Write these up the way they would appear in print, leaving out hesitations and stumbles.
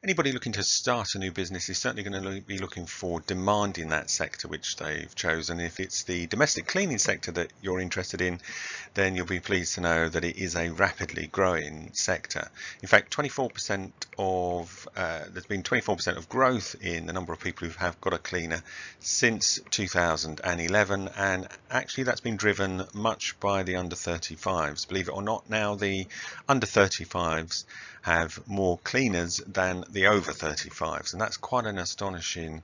Anybody looking to start a new business is certainly going to be looking for demand in that sector which they've chosen. If it's the domestic cleaning sector that you're interested in, then you'll be pleased to know that it is a rapidly growing sector. In fact, 24% of there's been 24% of growth in the number of people who have got a cleaner since 2011, and actually that's been driven much by the under 35s. Believe it or not, now the under 35s have more cleaners than the over 35s, and that's quite an astonishing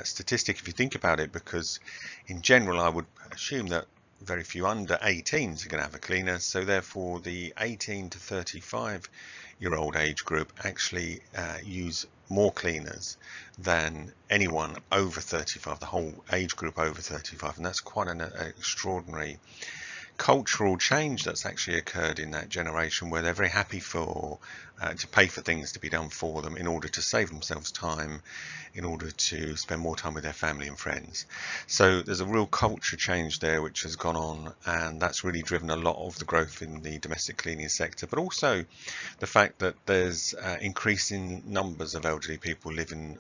statistic if you think about it, because in general I would assume that very few under 18s are going to have a cleaner, so therefore the 18 to 35-year-old age group actually use more cleaners than anyone over 35, the whole age group over 35, and that's quite an extraordinary cultural change that's actually occurred in that generation, where they're very happy for to pay for things to be done for them in order to save themselves time, in order to spend more time with their family and friends. So there's a real culture change there which has gone on, and that's really driven a lot of the growth in the domestic cleaning sector, but also the fact that there's increasing numbers of elderly people living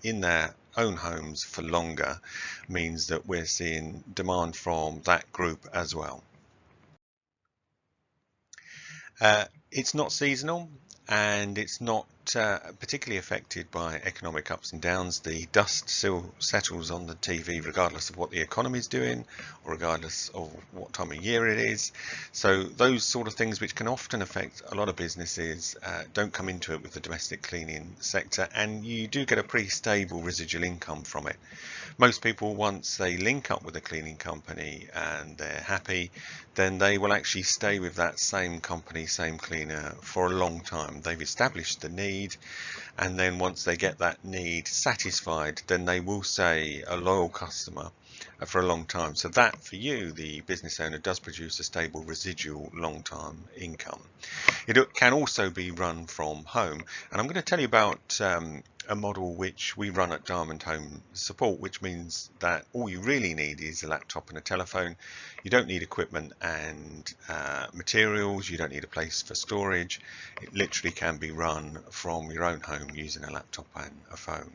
in their own homes for longer means that we're seeing demand from that group as well. It's not seasonal, and it's not particularly affected by economic ups and downs. The dust still settles on the TV regardless of what the economy is doing, or regardless of what time of year it is. So those sort of things which can often affect a lot of businesses don't come into it with the domestic cleaning sector, and you do get a pretty stable residual income from it. Most people, once they link up with a cleaning company and they're happy, then they will actually stay with that same company, same cleaner for a long time. They've established the need, and then once they get that need satisfied, then they will stay a loyal customer for a long time. So that, for you, the business owner, does produce a stable residual long-term income. It can also be run from home, and I'm going to tell you about a model which we run at Diamond Home Support, which means that all you really need is a laptop and a telephone. You don't need equipment and materials. You don't need a place for storage. It literally can be run from your own home using a laptop and a phone.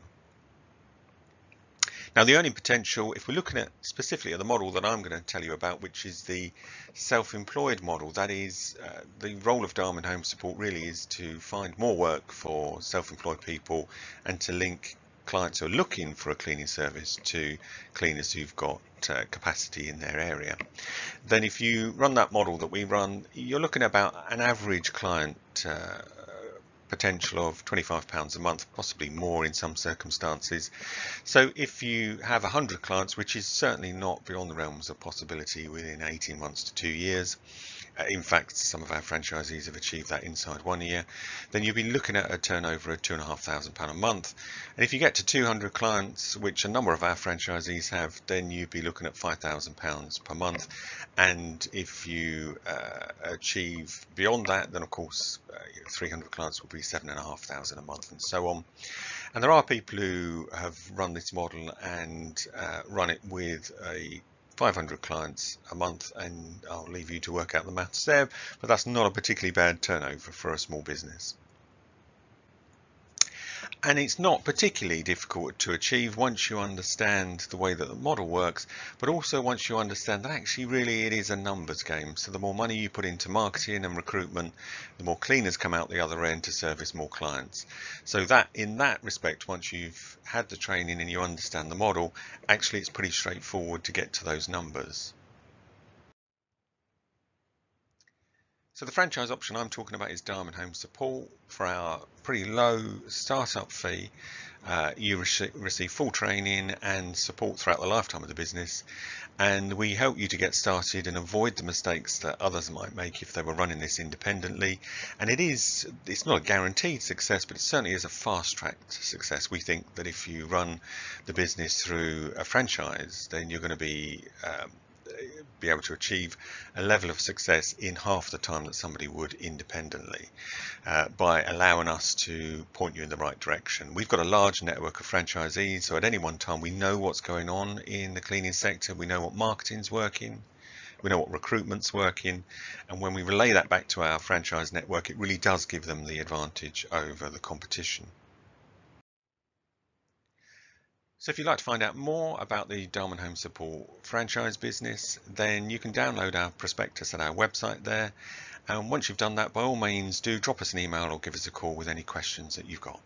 Now, the earning potential, if we're looking at specifically at the model that I'm going to tell you about, which is the self-employed model, that is the role of Diamond Home Support really is to find more work for self-employed people and to link clients who are looking for a cleaning service to cleaners who've got capacity in their area. Then if you run that model that we run, you're looking at about an average client potential of £25 a month, possibly more in some circumstances. So if you have 100 clients, which is certainly not beyond the realms of possibility within 18 months to 2 years, in fact some of our franchisees have achieved that inside 1 year, then you'll be looking at a turnover of £2,500 a month. And if you get to 200 clients, which a number of our franchisees have, then you'd be looking at £5,000 per month. And if you achieve beyond that, then of course 300 clients will be £7,500 a month, and so on. And there are people who have run this model and run it with a 500 clients a month, and I'll leave you to work out the maths there, but that's not a particularly bad turnover for a small business. And it's not particularly difficult to achieve once you understand the way that the model works, but also once you understand that actually really it is a numbers game. So the more money you put into marketing and recruitment, the more cleaners come out the other end to service more clients. So that in that respect, once you've had the training and you understand the model, actually it's pretty straightforward to get to those numbers. So the franchise option I'm talking about is Diamond Home Support. For our pretty low startup fee, you receive full training and support throughout the lifetime of the business, and we help you to get started and avoid the mistakes that others might make if they were running this independently. And it's not a guaranteed success, but it certainly is a fast-tracked success. We think that if you run the business through a franchise, then you're going to be able to achieve a level of success in half the time that somebody would independently, by allowing us to point you in the right direction. We've got a large network of franchisees, so at any one time we know what's going on in the cleaning sector, we know what marketing's working, we know what recruitment's working, and when we relay that back to our franchise network, it really does give them the advantage over the competition. So if you'd like to find out more about the Diamond Home Support franchise business, then you can download our prospectus at our website there. And once you've done that, by all means, do drop us an email or give us a call with any questions that you've got.